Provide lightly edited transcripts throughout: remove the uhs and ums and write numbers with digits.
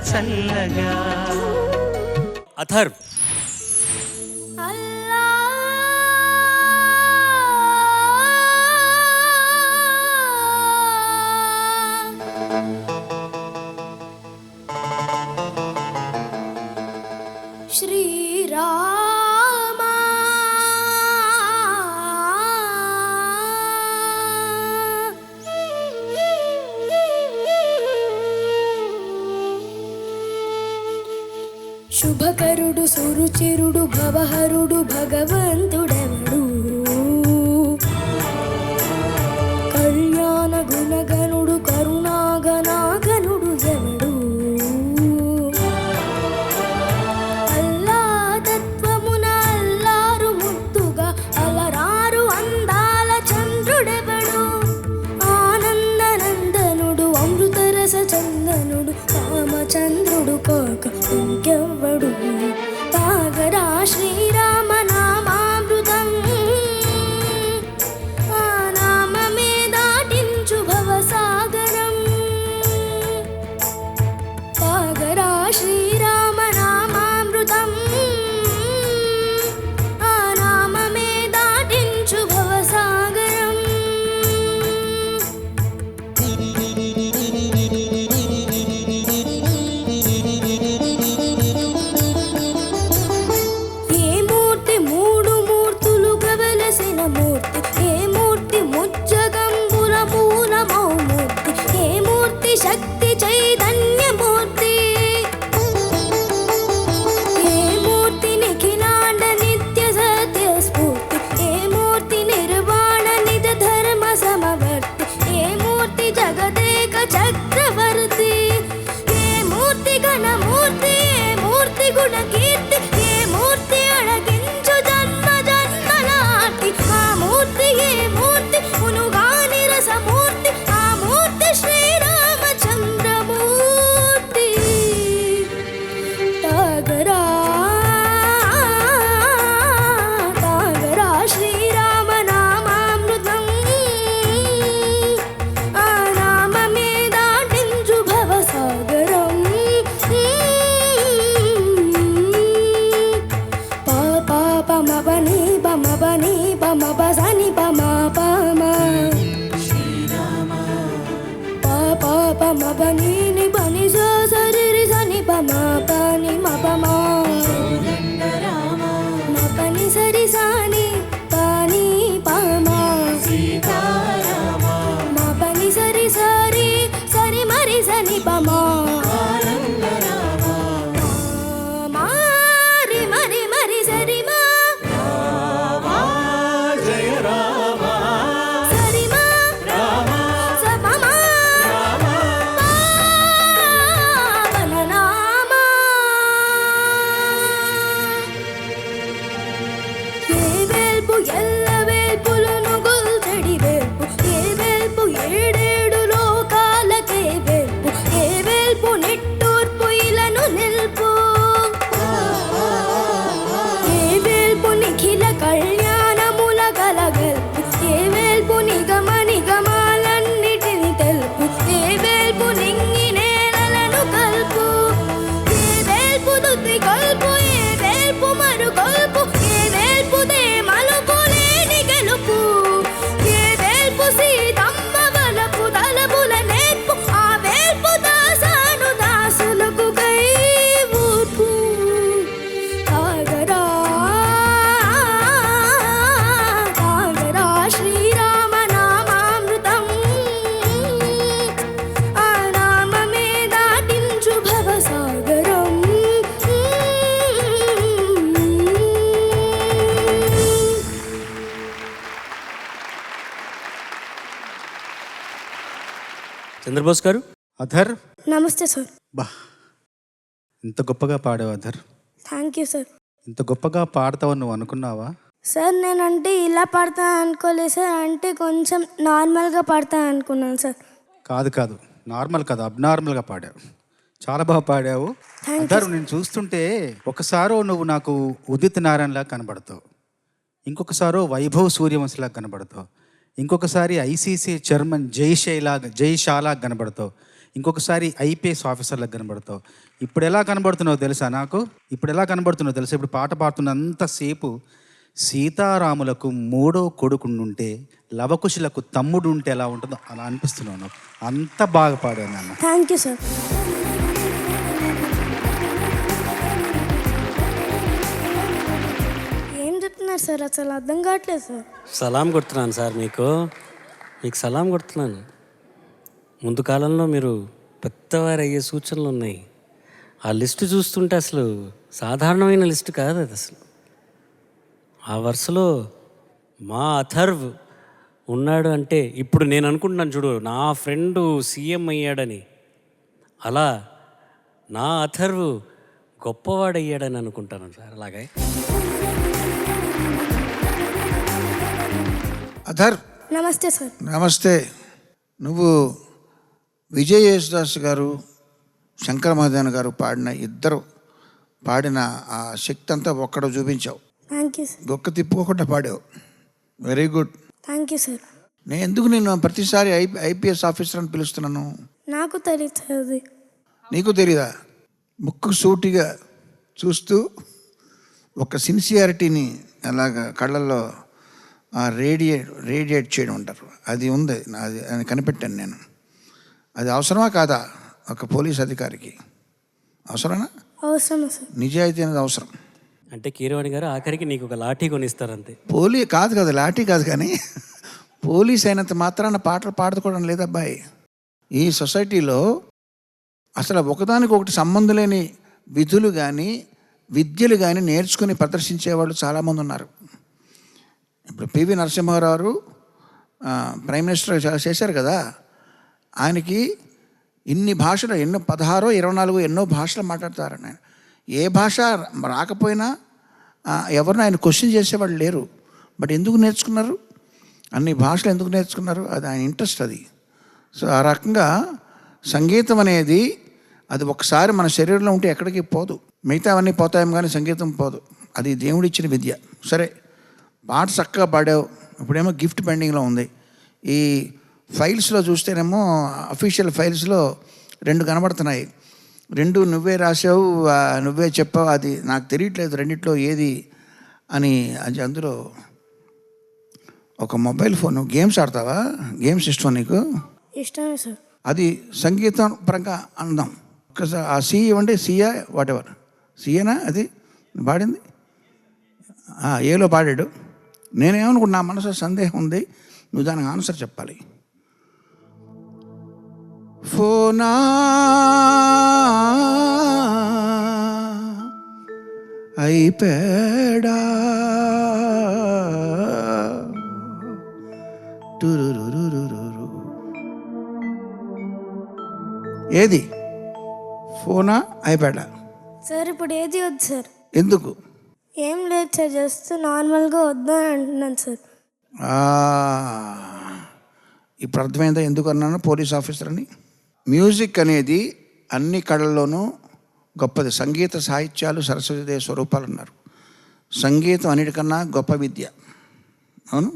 చల్లగా. అథర్వ్ శ్రీరామా శుభకరుడు సురుచిరుడు భవహరుడు భగవంతుడెవడు కళ్యాణ గుణగణుడు కరుణాగణాగణుడు ఎవడు అల్లా తత్వమున అల్లారు ముద్దుగా అలరారు అందాల చంద్రుడెవడు ఆనందనందనుడు అమృతరస చందనుడు రామచంద్రుడు కాక ఇంకెవ్వడు తాగరా శ్రీరామ నామామృతం ఆ నామమే దాటించు భవసాగరం తాగరా శ్రీరామ నామామృతం ఆ నామమే దాటించు భవసాగరం. ఏ మూర్తి మూడు మూర్తులుగా వెలసిన మూర్తి ఏ మూర్తి ముజ్జగంబుల మూలమౌ మూర్తి ఏ మూర్తి శక్తి చైతన్యమూర్తి ఏ మూర్తి నిఖిలాండ నిత్య సత్య స్ఫూర్తి ఏ మూర్తి నిర్వాణ నిజ ధర్మ సమవర్తి ఏ మూర్తి జగదేక చక్రవర్తి ఏ మూర్తి ఘనమూర్తి ఏ మూర్తి గుణకీర్తి ఏ మూర్తి అడగించు జన్మ జన్మలాటి ఆ మూర్తి ఏ మూర్తి మునుగాని రసమూర్తి ఆ మూర్తి శ్రీరామచంద్రమూర్తి తాగరా తాగరా శ్రీరామ నామామృతం ఆ నామమే దాటించు భవసాగరం. పాపమబని బమబని బమబసని బమపమ పాపమబని నిబని సరి సని బమపని మపమా మపని సరి సాని పాని పామా మపని సరి సరి సరి మరి సని పమా మారి మరి మరి సరి మా సరి మా సపమా పావన నామా. ఏ వేల్పు ఎల్ల వేల్పులను గొల్చెడి వేల్పు ఏ వేల్పు ఏడేడు లోకాలకే వేల్పు ఏ వేల్పు నిట్టూర్పు ఇలను నిల్పు ఏ వేల్పు నిఖిల కళ్యాణముల గలగల్పు ఏ వేల్పు నిగమ నిగమాలన్నిటిని తెలుపు ఏ వేల్పు నింగి నేలలను కల్పు ఏ వేల్పు దుద్ది కల్పు ఏ వేల్పు మరు కల్పు ఏ వేల్పు దే మలుపు లేని గెలుపు ఏ వేల్పు సీతమ్మ వలపు తలపుల నేర్పు ఆ వేల్పు దాసాను దాసులకు కై ఊర్పు తాగరా తాగరా శ్రీరామ నామామృతం ఆ నామమే దాటించు భవసాగరం. చంద్రబోస్ గారు. అధర్, నమస్తే సార్. బా ఇంత గొప్పగా పాడావు అధర్. Thank you sir. ఇంత గొప్పగా పాడతావు నువ్వు అనుకున్నావా? సార్ నేనంటే ఇలా పాడతాను అనుకోలేదు సార్, అంటే కొంచెం నార్మల్గా పాడతాను అనుకున్నాను సార్. కాదు కాదు, నార్మల్ కాదు, అబ్నార్మల్గా పాడావు. చాలా బాగా పాడావు అధర్. నేను చూస్తుంటే ఒకసారో నువ్వు నాకు ఉదిత్ నారాయణలా కనబడతావు, ఇంకొకసారో వైభవ్ సూర్యవంశిలా కనబడతావు, ఇంకొకసారి ఐసీసీ చైర్మన్ జై షాలా కనబడతావు, ఇంకొకసారి ఐపీఎస్ ఆఫీసర్లకు కనబడతావు, ఇప్పుడు ఎలా కనబడుతున్నావు తెలుసా నాకు? ఇప్పుడు ఎలా కనబడుతున్నావు తెలుసా? ఇప్పుడు పాట పాడుతున్నంతసేపు సీతారాములకు మూడో కొడుకుండుంటే లవకుశులకు తమ్ముడు ఉంటే ఎలా ఉంటుందో అలా అనిపిస్తున్నావు నాకు. అంత బాగా పాడాను నాన్న. Thank you sir. ఏం చెప్తున్నారు సార్? అసలు అర్థం కావట్లేదు సార్. సలాం కొడుతున్నాను సార్ మీకు సలాం కొడుతున్నాను. ముందు కాలంలో మీరు పెద్దవారు అయ్యే సూచనలు ఉన్నాయి. ఆ లిస్టు చూస్తుంటే అసలు సాధారణమైన లిస్టు కాదు అది. అసలు ఆ వరుసలో మా అథర్వ్ ఉన్నాడు అంటే ఇప్పుడు నేను అనుకుంటున్నాను చూడు, నా ఫ్రెండు సీఎం అయ్యాడని. అలా నా అథర్వ్ గొప్పవాడయ్యాడని అనుకుంటాను సార్. అలాగే అధర్, నమస్తే సార్. నమస్తే. నువ్వు విజయ్ యేసుదాస్ గారు, శంకర్ మహాదేవన్ గారు ఇద్దరు పాడిన ఆ శక్తి అంతా ఒక్కడ చూపించావు. Thank you sir. గొక్క తిప్పుకోకుండా పాడావు. Very good. Thank you sir. నేను ఎందుకు నేను ప్రతిసారి ఐపీఎస్ ఆఫీసర్ అని పిలుస్తున్నాను? నాకు తెలియదు సార్ అది. నీకు తెలీదా? ముక్కు సూటిగా చూస్తూ ఒక సిన్సియారిటీని అలాగా కళ్ళల్లో రేడియేట్ చేయడం ఉంటారు. అది ఉంది, అది కనిపెట్టాను నేను. అది అవసరమా కాదా ఒక పోలీస్ అధికారికి? అవసరమా? అవసరం సార్. నిజాయితీ అనేది అవసరం. అంటే కీరవాణి గారు ఆఖరికి నీకు ఒక లాఠీ కొనిస్తారు అంతే. కాదు కదా, లాఠీ కాదు, కానీ పోలీస్ అయినంత మాత్రాన పాటలు పాడుకోవడం లేదబ్బాయి. ఈ సొసైటీలో అసలు ఒకదానికి ఒకటి సంబంధం లేని విధులు కానీ విద్యలు కానీ నేర్చుకుని ప్రదర్శించేవాళ్ళు చాలామంది ఉన్నారు. ఇప్పుడు పివి నరసింహారావు ప్రైమ్ మినిస్టర్ చేశారు కదా, ఆయనకి ఇన్ని భాషలు, 16, 24 ఎన్నో భాషలు మాట్లాడతారు. ఆయన ఏ భాష రాకపోయినా ఎవరిని ఆయన క్వశ్చన్ చేసేవాళ్ళు లేరు. బట్ ఎందుకు నేర్చుకున్నారు? అన్ని భాషలు ఎందుకు నేర్చుకున్నారు? అది ఆయన ఇంట్రెస్ట్ అది. సో ఆ రకంగా సంగీతం అనేది అది ఒకసారి మన శరీరంలో ఉంటే ఎక్కడికి పోదు. మిగతా అవన్నీ పోతాయేమో కానీ సంగీతం పోదు. అది దేవుడిచ్చిన విద్య. సరే, పాట చక్కగా పాడావు. ఇప్పుడేమో గిఫ్ట్ పెండింగ్లో ఉంది. ఈ ఫైల్స్లో చూస్తేనేమో అఫీషియల్ ఫైల్స్లో 2 కనబడుతున్నాయి. 2 నువ్వే రాసావు, నువ్వే చెప్పావు. అది నాకు తెలియట్లేదు రెండిట్లో ఏది అని. అది అందులో ఒక మొబైల్ ఫోన్. గేమ్స్ ఆడతావా? గేమ్స్ ఇష్టం నీకు? ఇష్టమే సార్. అది సంగీతం పరంగా అందాం. ఒకసారి ఆ సి ఇవ్వండి. సియా వాట్ ఎవర్, సియేనా అది పాడింది? ఏలో పాడాడు. నేనేమనుకున్నా, నా మనసులో సందేహం ఉంది, నువ్వు దానికి ఆన్సర్ చెప్పాలి. ఫోనా ఐప్యాడా ఏది? ఫోనా ఐప్యాడా? సార్ ఇప్పుడు ఏది వద్దు సార్. ఎందుకు? ఏం లేదు సార్, జస్ట్ నార్మల్గా వద్దు అని అంటున్నాను సార్. ఇప్పుడు అర్థమైందా ఎందుకు అన్నాను పోలీస్ ఆఫీసర్ అని? మ్యూజిక్ అనేది అన్ని కళల్లోనూ గొప్పది. సంగీత సాహిత్యాలు సరస్వతీదేవి స్వరూపాలు అన్నారు. సంగీతం అన్నిటికన్నా గొప్ప విద్య. అవును,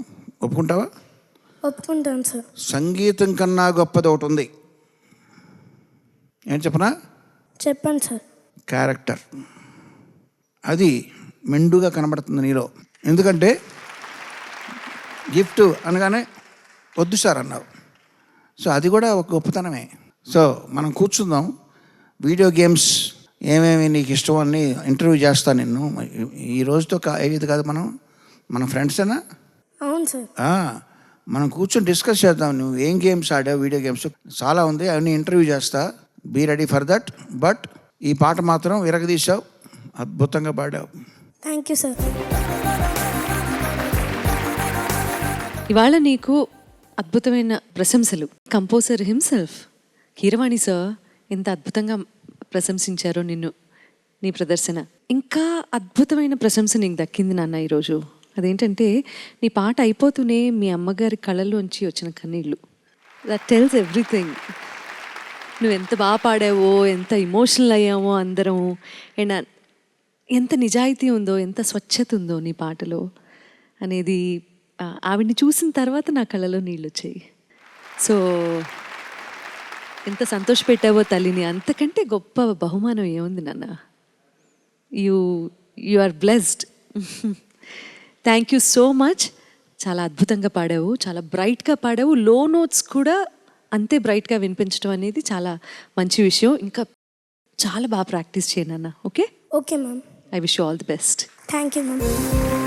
ఒప్పుకుంటావా? ఒప్పుకుంటాను సార్. సంగీతం కన్నా గొప్పది ఒకటి ఉంది. ఏం చెప్పనా? చెప్పండి సార్. క్యారెక్టర్. అది మెండుగా కనబడుతుంది నీలో. ఎందుకంటే గిఫ్ట్ అనగానే వద్దు సార్ అన్నావు. సో అది కూడా ఒక గొప్పతనమే. సో మనం కూర్చుందాం. వీడియో గేమ్స్ ఏమేమి నీకు ఇష్టం అని ఇంటర్వ్యూ చేస్తాను నిన్ను. ఈ రోజుతో ఇది కాదు, మన ఫ్రెండ్సేనా? అవును సార్. మనం కూర్చొని డిస్కస్ చేద్దాం. నువ్వు ఏం గేమ్స్ ఆడావు? వీడియో గేమ్స్ చాలా ఉంది, అవన్నీ ఇంటర్వ్యూ చేస్తా. Be ready for that. But ఈ పాట మాత్రం విరగదీశావు, అద్భుతంగా పాడావు. Thank you sir. ఇవాళ నీకు అద్భుతమైన ప్రశంసలు. కంపోజర్ హిమ్సెల్ఫ్ కీరవాణి సార్ ఎంత అద్భుతంగా ప్రశంసించారో నిన్ను, నీ ప్రదర్శన. ఇంకా అద్భుతమైన ప్రశంస నీకు దక్కింది నాన్న ఈరోజు. అదేంటంటే నీ పాట అయిపోతూనే మీ అమ్మగారి కళ్ళల్లోంచి వచ్చిన కన్నీళ్ళు. That tells everything. నువ్వు ఎంత బాగా పాడావో, ఎంత ఇమోషనల్ అయ్యావో అందరం. అండ్ ఎంత నిజాయితీ ఉందో, ఎంత స్వచ్ఛత ఉందో నీ పాటలో అనేది ఆవిడ్ని చూసిన తర్వాత నా కళ్ళలో నీళ్ళు వచ్చాయి. సో ఎంత సంతోషపెట్టావో తల్లిని, అంతకంటే గొప్ప బహుమానం ఏముంది నాన్న. You are blessed. Thank you so much. చాలా అద్భుతంగా పాడావు, చాలా బ్రైట్గా పాడావు. లో నోట్స్ కూడా అంతే బ్రైట్గా వినిపించడం అనేది చాలా మంచి విషయం. ఇంకా చాలా బాగా ప్రాక్టీస్ చేయను అన్న. Okay, okay ma'am. I wish you all the best. Thank you ma'am.